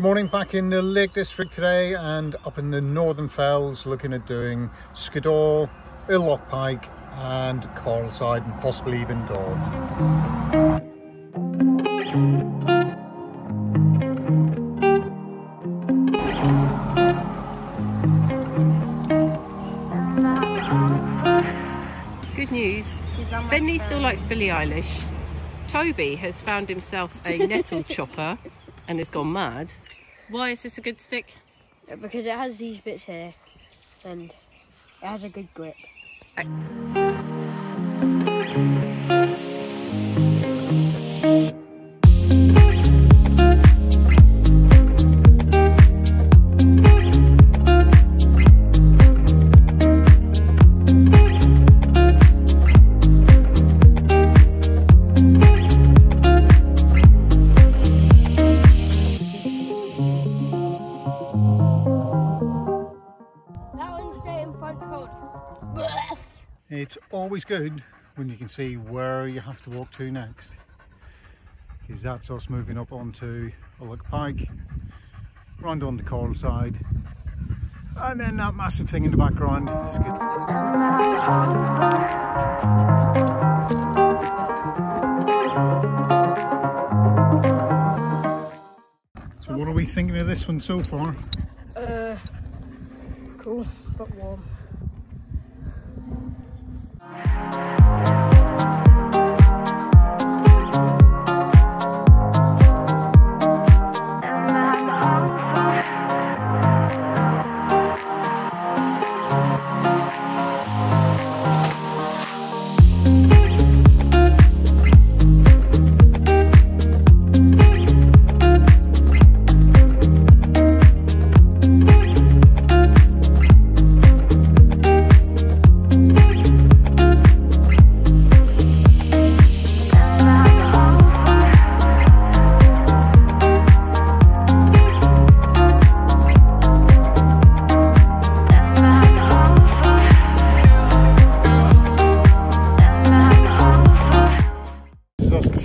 Good morning, back in the Lake District today and up in the Northern Fells looking at doing Skiddaw, Ullock Pike and Coralside and possibly even Dodd. Good news, Bentley still likes Billie Eilish. Toby has found himself a nettle chopper and has gone mad. Why is this a good stick? Because it has these bits here and it has a good grip. It's always good when you can see where you have to walk to next, because that's us moving up onto Ullock Pike, round on the Coralside, and then that massive thing in the background. So what are we thinking of this one so far? Cool, but warm.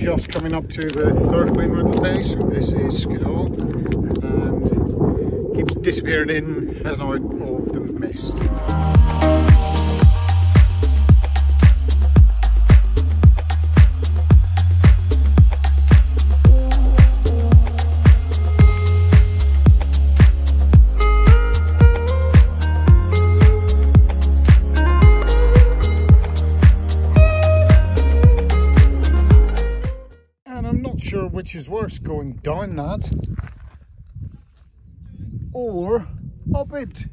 Just coming up to the third Wainwrights day, so this is Skiddaw, and keeps disappearing in and out of the mist. Sure which is worse, going down that or up it.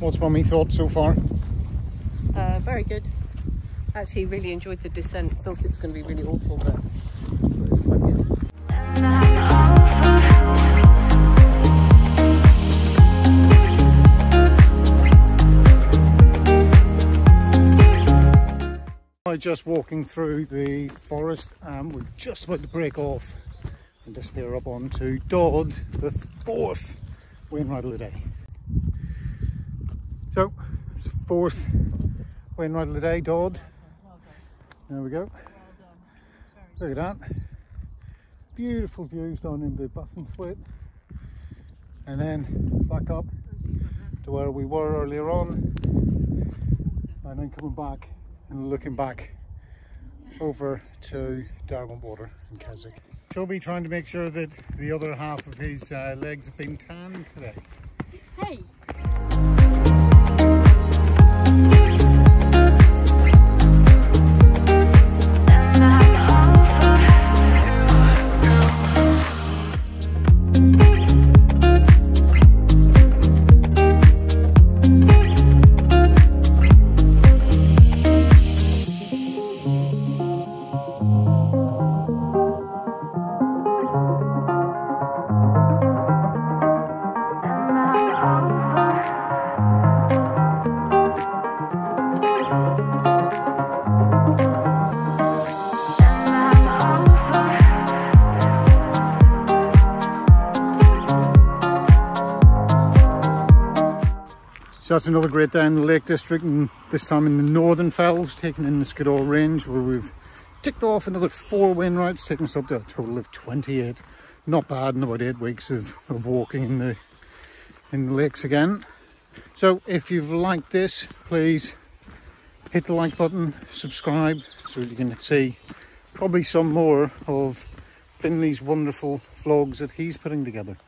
What's Mummy thought so far? Very good. Actually really enjoyed the descent. Thought it was going to be really awful, but it was quite good. Just walking through the forest and we're just about to break off and disappear up onto Dodd, the fourth Wainwright of the day. So, it's the fourth Wainwright of the day, Dodd. There we go. Look at that. Beautiful views down in the Bathing Thwaite. And then back up to where we were earlier on. And then coming back and looking back over to Darwin Water in Keswick. Toby trying to make sure that the other half of his legs have been tanned today. Hey! So that's another great day in the Lake District, and this time in the Northern Fells, taking in the Skiddaw Range, where we've ticked off another 4 Wainwrights, taking us up to a total of 28. Not bad in about 8 weeks of walking in the lakes again. So if you've liked this, please hit the like button, subscribe, so you can see probably some more of Finley's wonderful vlogs that he's putting together.